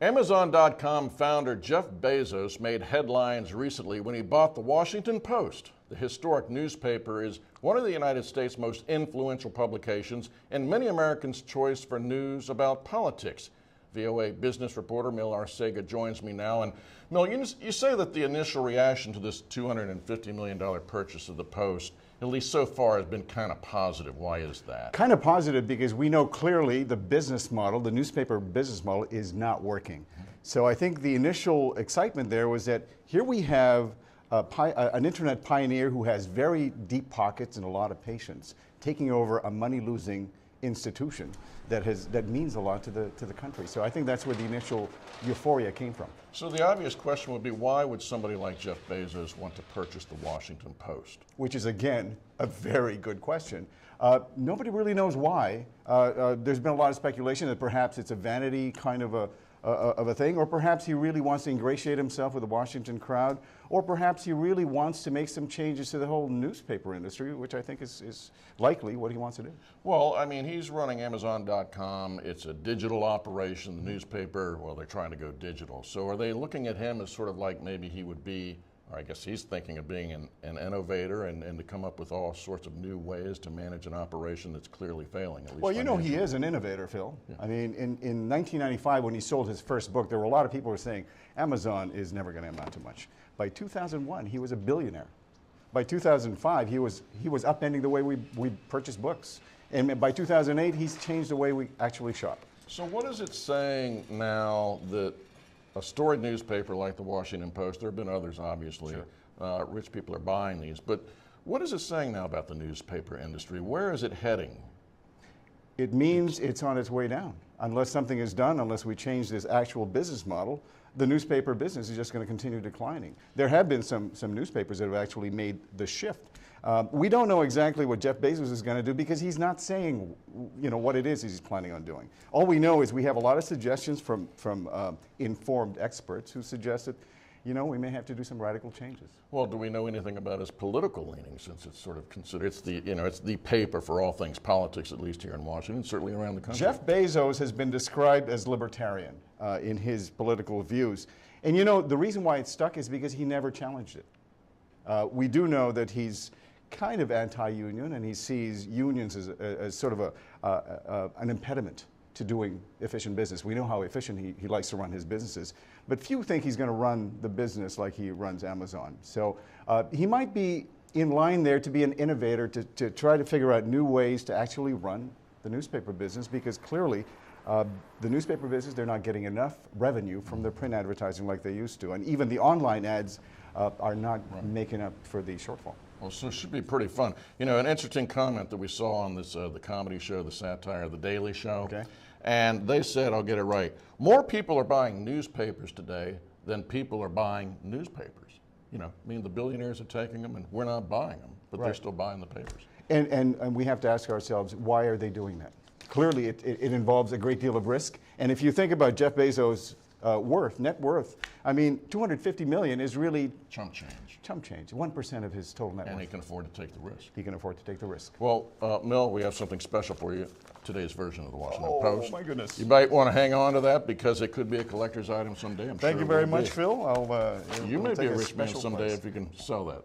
Amazon.com founder Jeff Bezos made headlines recently when he bought the Washington Post. The historic newspaper is one of the United States' most influential publications and many Americans' choice for news about politics. VOA business reporter Mil Arcega joins me now. And Mil, you say that the initial reaction to this $250 million purchase of the Post, at least so far, has been kind of positive. Why is that? Kind of positive because we know clearly the business model, the newspaper business model, is not working. So I think the initial excitement there was that here we have an internet pioneer who has very deep pockets and a lot of patience, taking over a money-losing institution that means a lot to the country. So I think that's where the initial euphoria came from. So the obvious question would be, why would somebody like Jeff Bezos want to purchase the Washington Post? Which is, again, a very good question. Nobody really knows why. There's been a lot of speculation that perhaps it's a vanity kind of a thing, or perhaps he really wants to ingratiate himself with the Washington crowd, or perhaps he really wants to make some changes to the whole newspaper industry, which I think is likely what he wants to do. Well, I mean, he's running Amazon.com. It's a digital operation. The newspaper, well, they're trying to go digital. So are they looking at him as sort of like maybe he would be, or I guess he's thinking of being an innovator and to come up with all sorts of new ways to manage an operation that's clearly failing, at least. Well, you know, he is an innovator, Phil. Yeah. I mean, in 1995, when he sold his first book, there were a lot of people who were saying, Amazon is never going to amount to much. By 2001, he was a billionaire. By 2005, he was upending the way we purchase books. And by 2008, he's changed the way we actually shop. So what is it saying now that a storied newspaper like the Washington Post, there have been others obviously, sure. Rich people are buying these, but what is it saying now about the newspaper industry? Where is it heading? It means it's on its way down. Unless something is done, unless we change this actual business model, the newspaper business is just going to continue declining. There have been some newspapers that have actually made the shift. We don't know exactly what Jeff Bezos is going to do because he's not saying, you know, what it is he's planning on doing. All we know is we have a lot of suggestions from informed experts who suggest that, you know, we may have to do some radical changes. Well, do we know anything about his political leanings, since it's sort of considered, it's the paper for all things politics, at least here in Washington, certainly around the country. Jeff Bezos has been described as libertarian in his political views. And you know, the reason why it's stuck is because he never challenged it. We do know that he's kind of anti-union, and he sees unions as sort of an impediment to doing efficient business. We know how efficient he likes to run his businesses, but few think he's going to run the business like he runs Amazon. So he might be in line there to be an innovator, to try to figure out new ways to actually run the newspaper business, because clearly the newspaper business, they're not getting enough revenue from their print advertising like they used to, and even the online ads are not making up for the shortfall. Well, so it should be pretty fun. You know, an interesting comment that we saw on this, the comedy show, the satire, The Daily Show. Okay. And they said, I'll get it right, more people are buying newspapers today than people are buying newspapers. You know, I mean, the billionaires are taking them and we're not buying them, but they're still buying the papers. And we have to ask ourselves, why are they doing that? Clearly, it involves a great deal of risk. And if you think about Jeff Bezos' net worth, I mean, $250 million is really chump change. Chump change, 1% of his total net worth. And he can afford to take the risk. He can afford to take the risk. Well, Mil, we have something special for you. Today's version of the Washington Post. Oh, my goodness. You might want to hang on to that because it could be a collector's item someday. Thank you very much, Phil. You may be a rich man someday if you can sell that.